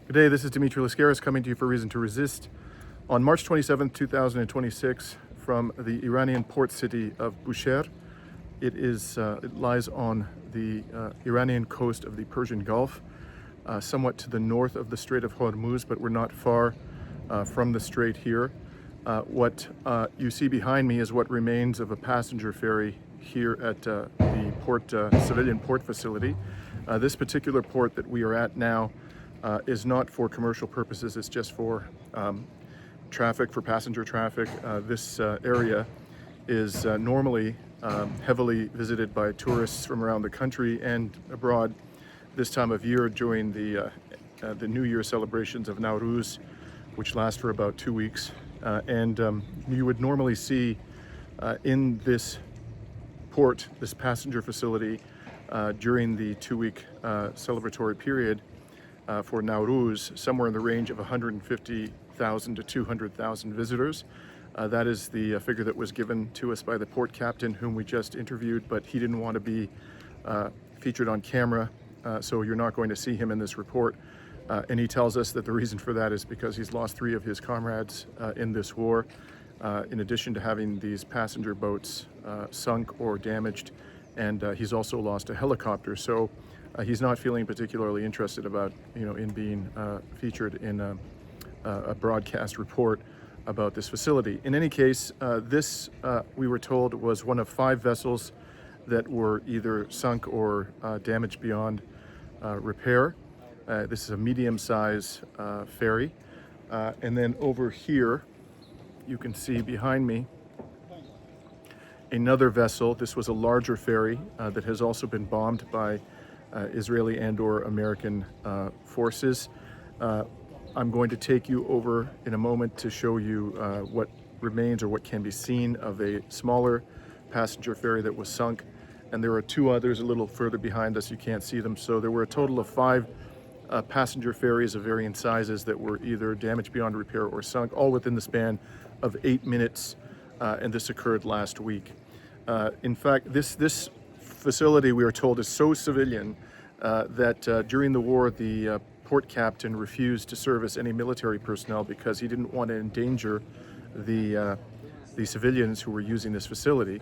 Good day, this is Dimitri Lascaris coming to you for Reason to Resist. On March 27, 2026, from the Iranian port city of Bushehr. It lies on the Iranian coast of the Persian Gulf, somewhat to the north of the Strait of Hormuz, but we're not far from the strait here. What you see behind me is what remains of a passenger ferry here at the port, civilian port facility. This particular port that we are at now is not for commercial purposes, it's just for traffic, for passenger traffic. This area is normally heavily visited by tourists from around the country and abroad this time of year during the New Year celebrations of Nowruz, which last for about 2 weeks. You would normally see in this port, this passenger facility, during the 2-week celebratory period for Nowruz, somewhere in the range of 150,000 to 200,000 visitors. That is the figure that was given to us by the port captain, whom we just interviewed, but he didn't want to be featured on camera, so you're not going to see him in this report. And he tells us that the reason for that is because he's lost 3 of his comrades in this war, in addition to having these passenger boats sunk or damaged, and he's also lost a helicopter. So he's not feeling particularly interested about, in being featured in a broadcast report about this facility. In any case, this, we were told, was one of 5 vessels that were either sunk or damaged beyond repair. This is a medium-size ferry. And then over here, you can see behind me another vessel. This was a larger ferry that has also been bombed by Israeli and/or American forces. I'm going to take you over in a moment to show you what remains or what can be seen of a smaller passenger ferry that was sunk. And there are 2 others a little further behind us. You can't see them. So there were a total of 5 passenger ferries of varying sizes that were either damaged beyond repair or sunk, all within the span of 8 minutes. And this occurred last week. In fact, this facility, we are told, is so civilian that during the war, the port captain refused to service any military personnel because he didn't want to endanger the civilians who were using this facility.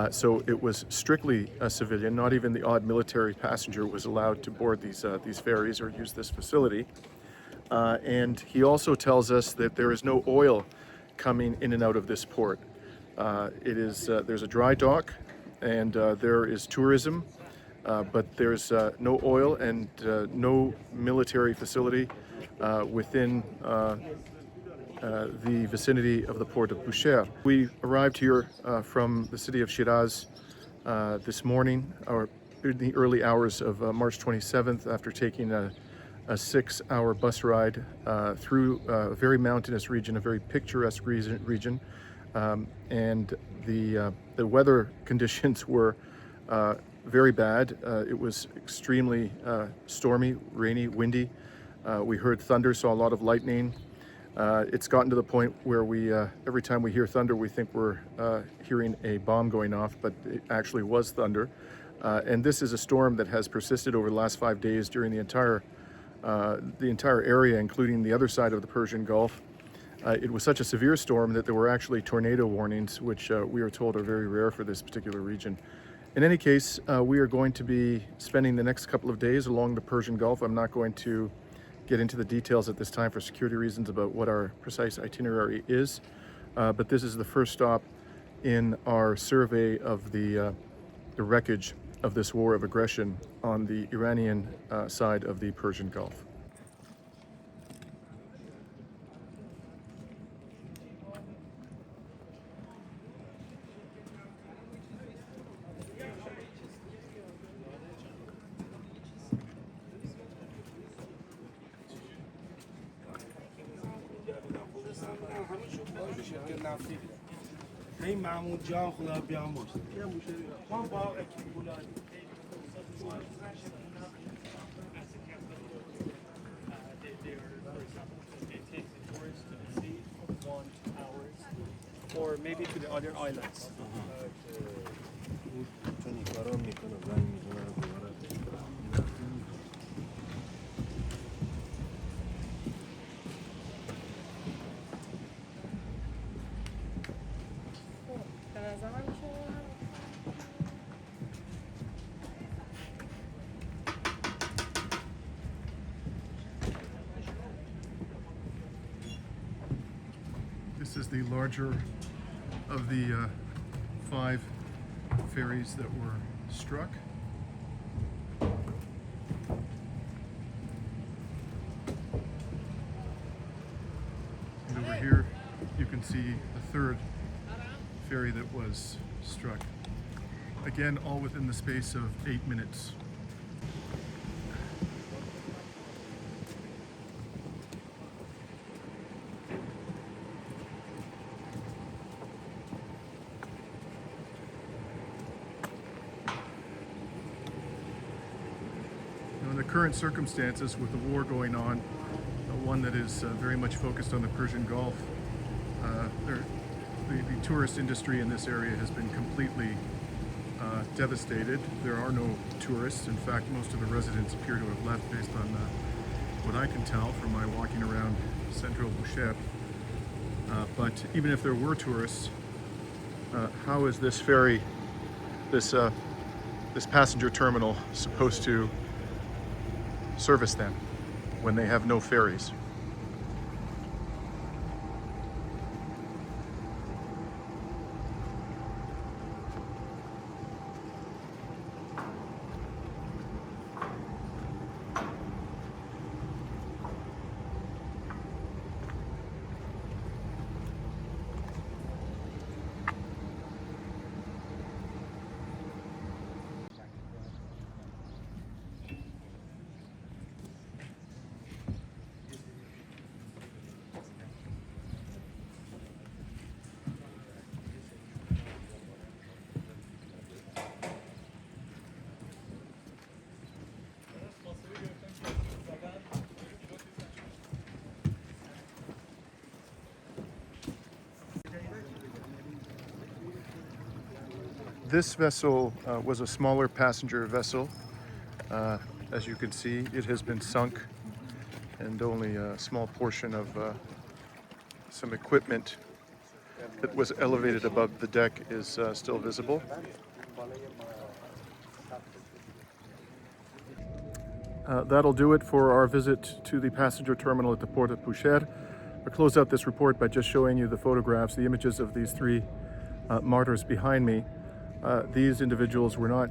So it was strictly a civilian. Not even the odd military passenger was allowed to board these ferries or use this facility. And he also tells us that there is no oil coming in and out of this port. There's a dry dock, and there is tourism, but there's no oil and no military facility within the vicinity of the port of Bushehr. We arrived here from the city of Shiraz this morning, or in the early hours of March 27th, after taking a 6-hour bus ride through a very mountainous region, a very picturesque region. And the weather conditions were very bad. It was extremely stormy, rainy, windy. We heard thunder, saw a lot of lightning. It's gotten to the point where every time we hear thunder, we think we're hearing a bomb going off, but it actually was thunder. And this is a storm that has persisted over the last 5 days during the entire area, including the other side of the Persian Gulf. It was such a severe storm that there were actually tornado warnings, which we are told are very rare for this particular region. In any case, we are going to be spending the next couple of days along the Persian Gulf. I'm not going to get into the details at this time for security reasons about what our precise itinerary is, but this is the first stop in our survey of the wreckage of this war of aggression on the Iranian side of the Persian Gulf. Or maybe to the other islands. the larger of the 5 ferries that were struck. And over here you can see the 3rd ferry that was struck. Again, all within the space of 8 minutes. In the current circumstances with the war going on, one that is very much focused on the Persian Gulf, the tourist industry in this area has been completely devastated. There are no tourists. In fact, most of the residents appear to have left based on what I can tell from my walking around central Bushehr. But even if there were tourists, how is this ferry, this passenger terminal supposed to service them when they have no ferries? This vessel was a smaller passenger vessel. As you can see, it has been sunk, and only a small portion of some equipment that was elevated above the deck is still visible. That'll do it for our visit to the passenger terminal at the port of Bushehr. I'll close out this report by just showing you the photographs, the images of these 3 martyrs behind me. These individuals were not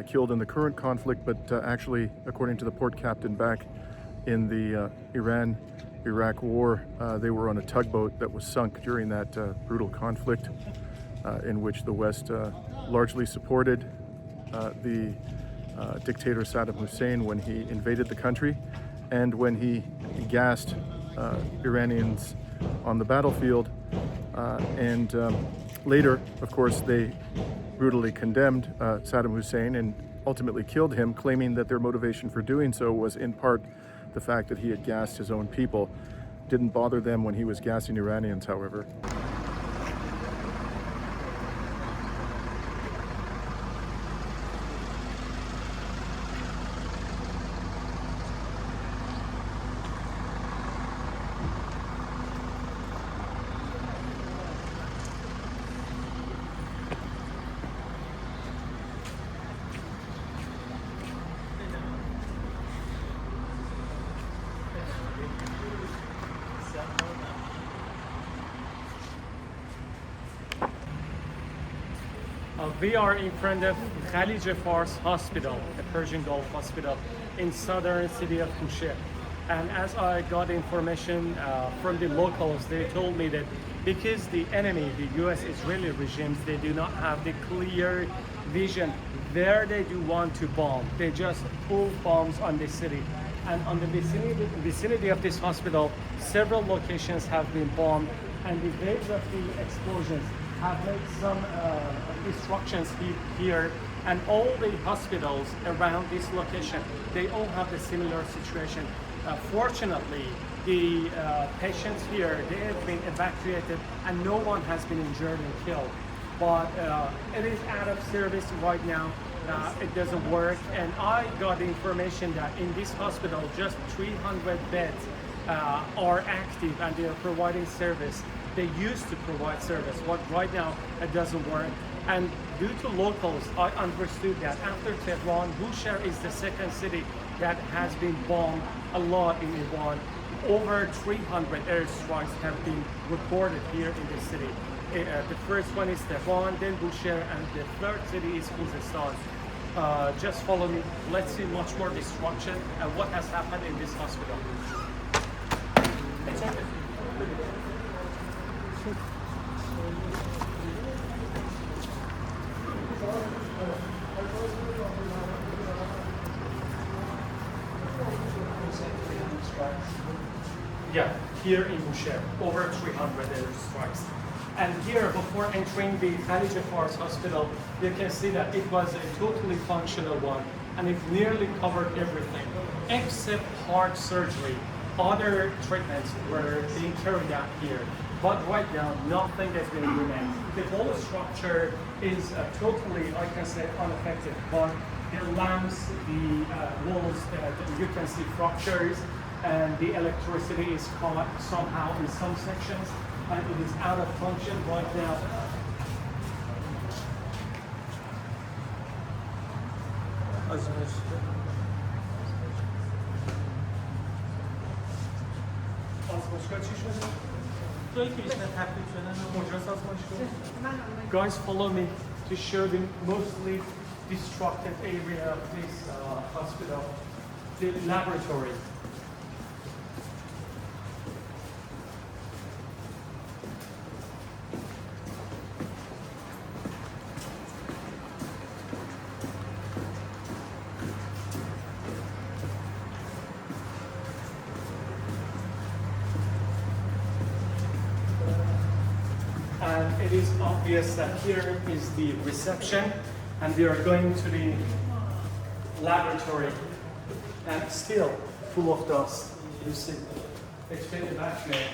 killed in the current conflict, but actually, according to the port captain back in the Iran-Iraq war, they were on a tugboat that was sunk during that brutal conflict in which the West largely supported the dictator Saddam Hussein when he invaded the country and when he gassed Iranians on the battlefield. Later, of course, they brutally condemned Saddam Hussein and ultimately killed him, claiming that their motivation for doing so was in part the fact that he had gassed his own people. Didn't bother them when he was gassing Iranians, however. We are in front of Khalij Fars Hospital, the Persian Gulf Hospital in southern city of Bushehr. And as I got information from the locals, they told me that because the enemy, the U.S. Israeli regimes, they do not have the clear vision where they do want to bomb. They just pull bombs on the city. And on the vicinity of this hospital, several locations have been bombed, and the waves of the explosions have made some destructions here, and all the hospitals around this location, they all have a similar situation. Fortunately, the patients here, they have been evacuated and no one has been injured and killed. But it is out of service right now. It doesn't work, and I got information that in this hospital just 300 beds are active and they are providing service. They used to provide service, but right now it doesn't work. And due to locals, I understood that after Tehran, Bushehr is the second city that has been bombed a lot in Iran. over 300 airstrikes have been recorded here in the city. The first one is Tehran, then Bushehr, and the third city is Khuzestan. Just follow me. Let's see much more destruction and what has happened in this hospital. It's okay. Yeah, here in Bushehr, over 300 airstrikes. And here, before entering the Khalid Fars hospital, you can see that it was a totally functional one, and it nearly covered everything, except heart surgery. Other treatments were being carried out here. But right now, nothing has been remained. The whole structure is totally, I can say, unaffected. But the lamps, the walls, you can see fractures, and the electricity is caught somehow in some sections, and it is out of function right now. Guys, follow me to show the mostly destructive area of this hospital, the laboratory. And it is obvious that here is the reception, and we are going to the laboratory, and still full of dust. You see, it's been evacuated.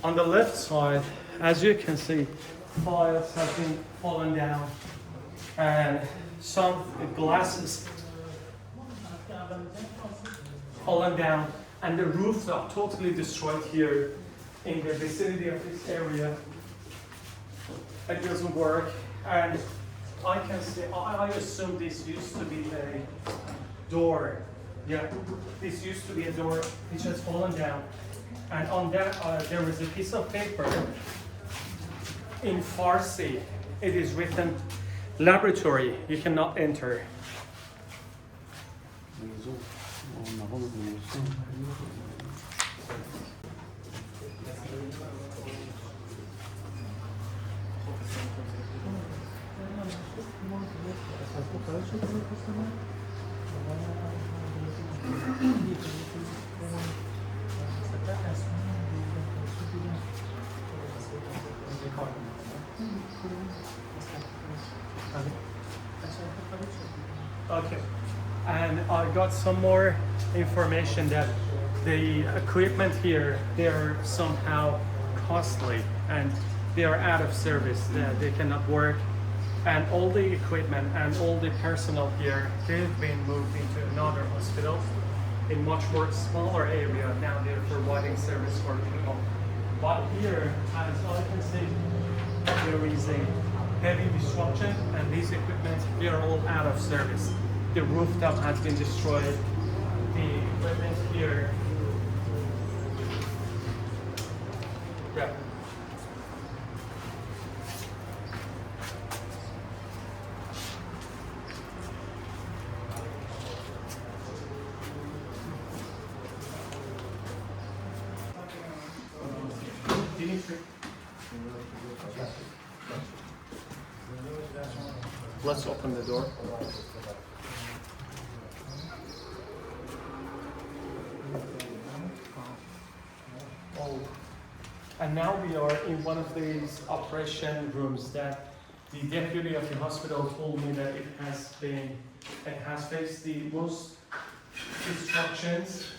On the left side, as you can see, files have been fallen down, and some glasses fallen down. And the roofs are totally destroyed here in the vicinity of this area. It doesn't work. And I can see, I assume this used to be a door. Yeah, this used to be a door which has fallen down. And on that, there is a piece of paper in Farsi. It is written, laboratory, you cannot enter. Okay, and I got some more information that the equipment here, they're somehow costly and they are out of service, they cannot work. And all the equipment and all the personnel here, they've been moved into another hospital in much more smaller area. Now they're providing service for people. But here, as I can see, there is a heavy destruction, and these equipment, they are all out of service. The rooftop has been destroyed. The equipment here. Yeah. Dimitri. Let's open the door. And now we are in one of these operation rooms that the deputy of the hospital told me that it has faced the most destructions.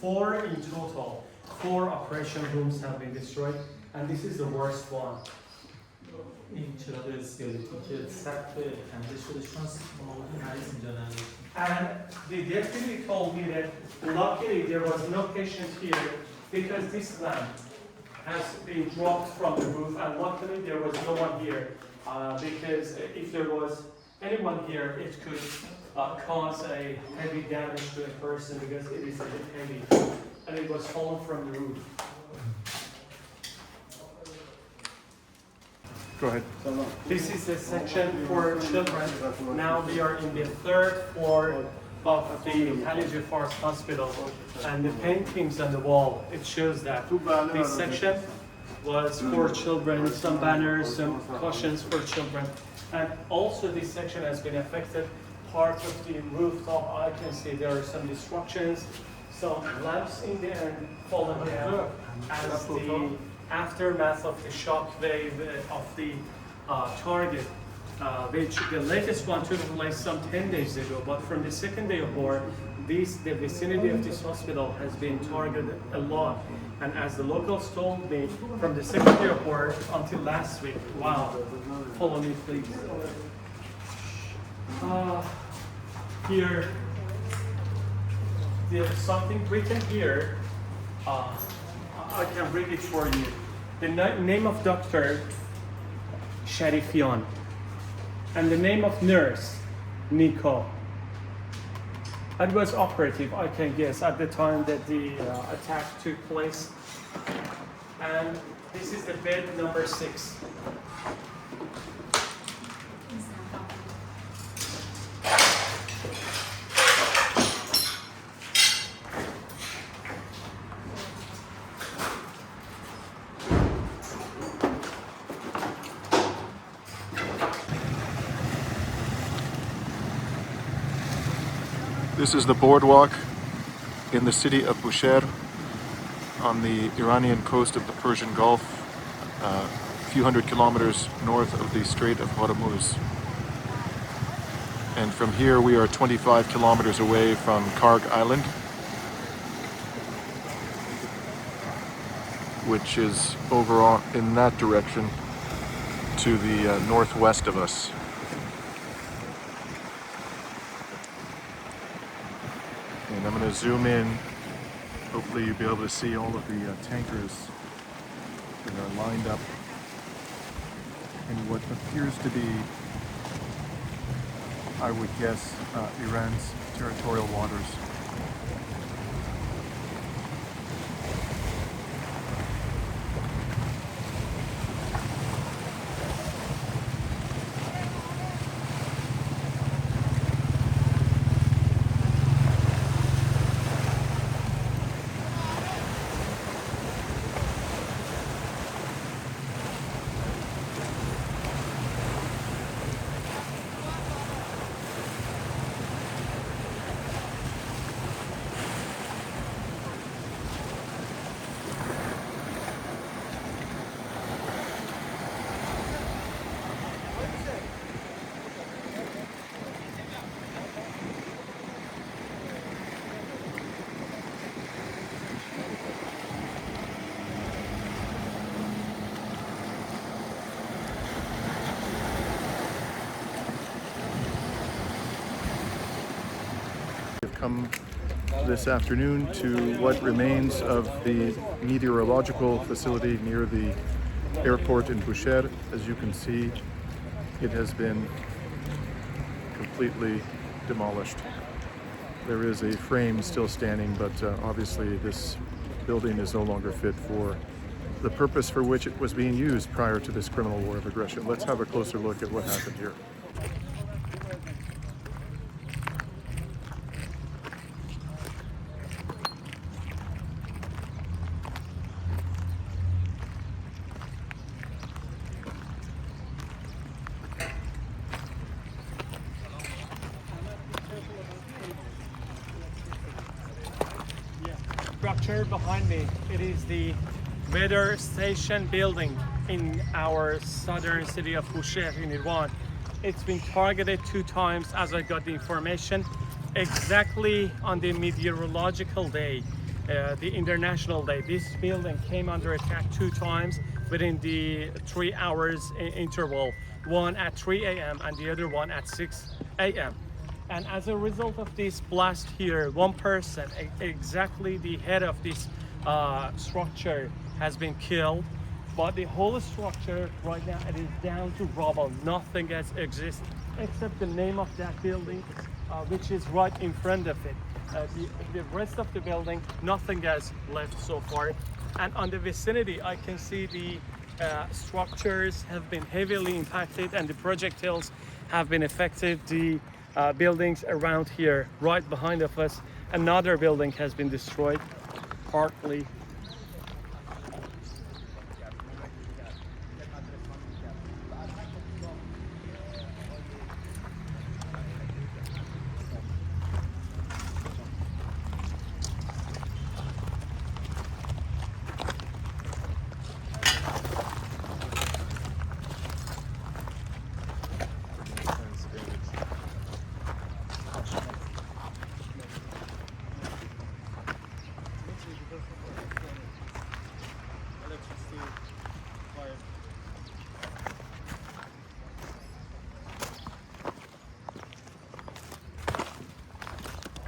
4 in total. 4 operation rooms have been destroyed, and this is the worst one. این چراغ اسکلتی که سقف کنده شده شما مریض اینجا نداشتیم. And the deputy told me that luckily there was no patient here because this lamp has been dropped from the roof, and luckily there was no one here because if there was anyone here, it could cause a heavy damage to a person because it is a bit heavy and it was fallen from the roof. Go ahead. This is the section for children. Now we are in the third floor of the Khalij Fars Hospital, and the paintings on the wall, it shows that this section was for children, some banners, some cautions for children, and also this section has been affected. Part of the rooftop, I can see there are some destructions, some lamps in there and fallen down as the aftermath of the shock wave of the target, which the latest one took place some 10 days ago. But from the second day of war, the vicinity of this hospital has been targeted a lot. And as the locals told me, from the second day of war until last week, wow, follow me please. Here, there's something written here. I can read it for you. The name of doctor, Sharifian, and the name of nurse, Nico. It was operative, I can guess, at the time that the attack took place. And this is the bed number 6. This is the boardwalk in the city of Bushehr on the Iranian coast of the Persian Gulf, a few hundred kilometers north of the Strait of Hormuz. And from here we are 25 kilometers away from Kharg Island, which is over in that direction to the northwest of us. And I'm going to zoom in. Hopefully you'll be able to see all of the tankers that are lined up in what appears to be, I would guess, Iran's territorial waters. Come this afternoon to what remains of the meteorological facility near the airport in Bushehr. As you can see, it has been completely demolished. There is a frame still standing, but obviously this building is no longer fit for the purpose for which it was being used prior to this criminal war of aggression. Let's have a closer look at what happened here. Structure behind me, it is the weather station building in our southern city of Bushehr in Iran. It's been targeted 2 times as I got the information. Exactly on the meteorological day, the international day, this building came under attack 2 times within the 3 hours interval, one at 3 a.m. and the other one at 6 a.m. And as a result of this blast here, one person, exactly the head of this structure, has been killed. but the whole structure right now, it is down to rubble. Nothing else exists except the name of that building, which is right in front of it. The rest of the building, nothing has left so far. And on the vicinity, I can see the structures have been heavily impacted and the projectiles have been affected. The buildings around here, right behind of us, another building has been destroyed, partly.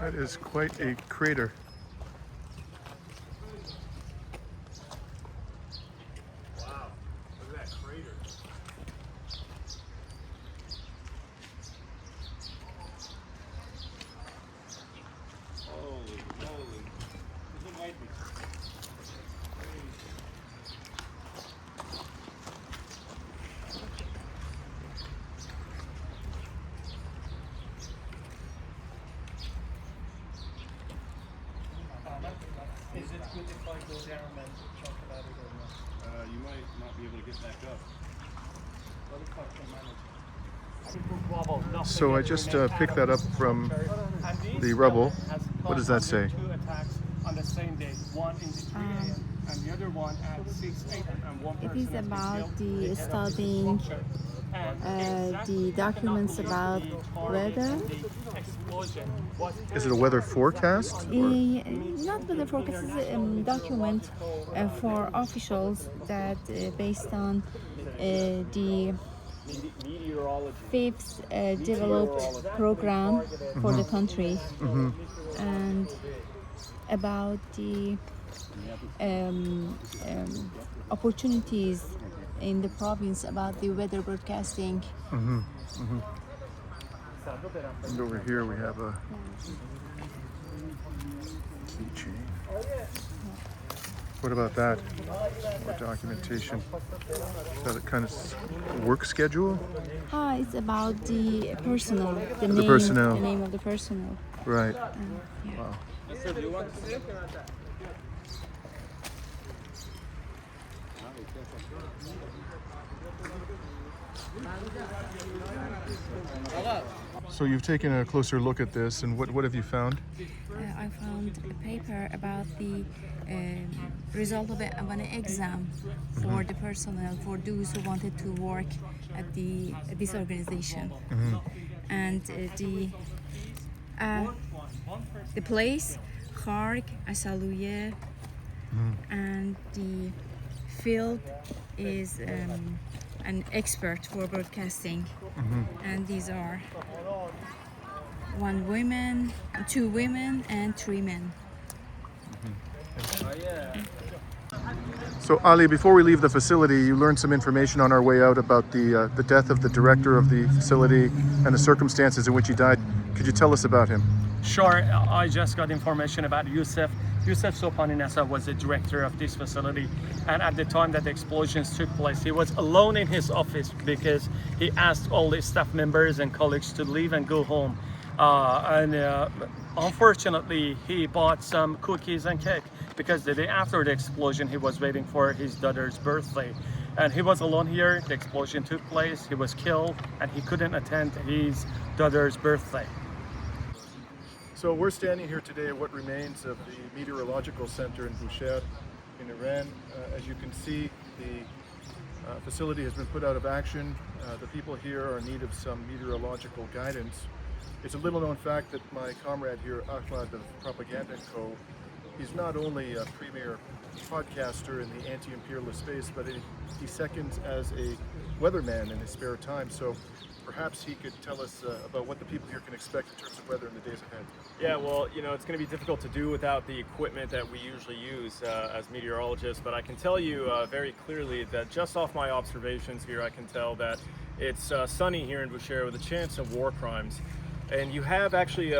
That is quite a crater. Wow, look at that crater. Holy moly. This might be. Is it good if I go down and talk about it or not? You might not be able to get back up. What if I can manage? So I just picked that up from the rubble. What does that say? Two attacks on the same day, one in the 3 a.m. and the other one at 6 a.m. and one It person is has been about killed. the They head up to studying structure. And the exactly documents cannot about believe the target weather. and the explosion was Is it a weather forecast? Or? Not with the forecast, it's a document for officials that based on the fifth developed program for the country and about the opportunities in the province about the weather broadcasting. And over here we have a keychain. What about that? More documentation. Is that a kind of work schedule? It's about the personnel, the name of the personnel. Right. Yeah. Wow. Sir, do you want to sit? So you've taken a closer look at this, and what have you found? I found a paper about the result of an exam for the personnel, for those who wanted to work at this organization, and the place, Kharg Island, and the field is an expert for broadcasting, and these are two women and 3 men. So Ali, before we leave the facility, you learned some information on our way out about the death of the director of the facility and the circumstances in which he died. Could you tell us about him? Sure, I just got information about Yusuf. Yusuf Sopani Nasa was the director of this facility, and at the time that the explosions took place, he was alone in his office because he asked all the staff members and colleagues to leave and go home. Unfortunately, he bought some cookies and cake because the day after the explosion, he was waiting for his daughter's birthday. And he was alone here, the explosion took place, he was killed, and he couldn't attend his daughter's birthday. So we're standing here today at what remains of the Meteorological Centre in Bushehr in Iran. As you can see, the facility has been put out of action. The people here are in need of some meteorological guidance. It's a little known fact that my comrade here, Ahmad of Propaganda & Co., he's not only a premier podcaster in the anti-imperialist space, but he seconds as a weatherman in his spare time, so perhaps he could tell us about what the people here can expect in terms of weather in the days ahead. Yeah, well, you know, it's going to be difficult to do without the equipment that we usually use as meteorologists, but I can tell you very clearly that just off my observations here, I can tell that it's sunny here in Bushehr with a chance of war crimes. And you have actually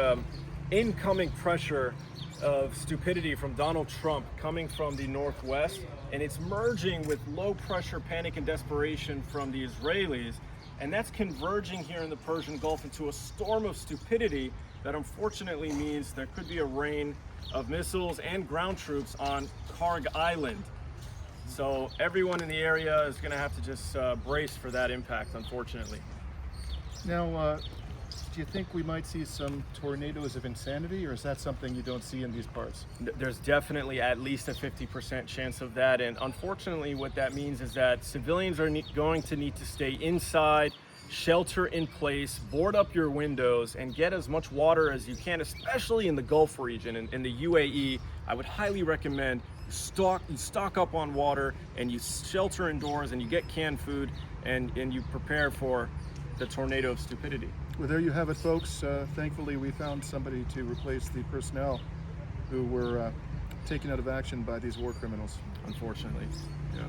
incoming pressure of stupidity from Donald Trump coming from the northwest, and it's merging with low pressure panic and desperation from the Israelis. And that's converging here in the Persian Gulf into a storm of stupidity that unfortunately means there could be a rain of missiles and ground troops on Kharg Island. So everyone in the area is going to have to just brace for that impact, unfortunately. Now, do you think we might see some tornadoes of insanity, or is that something you don't see in these parts? There's definitely at least a 50% chance of that, and unfortunately what that means is that civilians are going to need to stay inside, shelter in place, board up your windows, and get as much water as you can, especially in the Gulf region. In the UAE, I would highly recommend you stock up on water, and you shelter indoors, and you get canned food, and you prepare for the tornado of stupidity. Well, there you have it, folks. Thankfully, we found somebody to replace the personnel who were taken out of action by these war criminals. Unfortunately, yeah.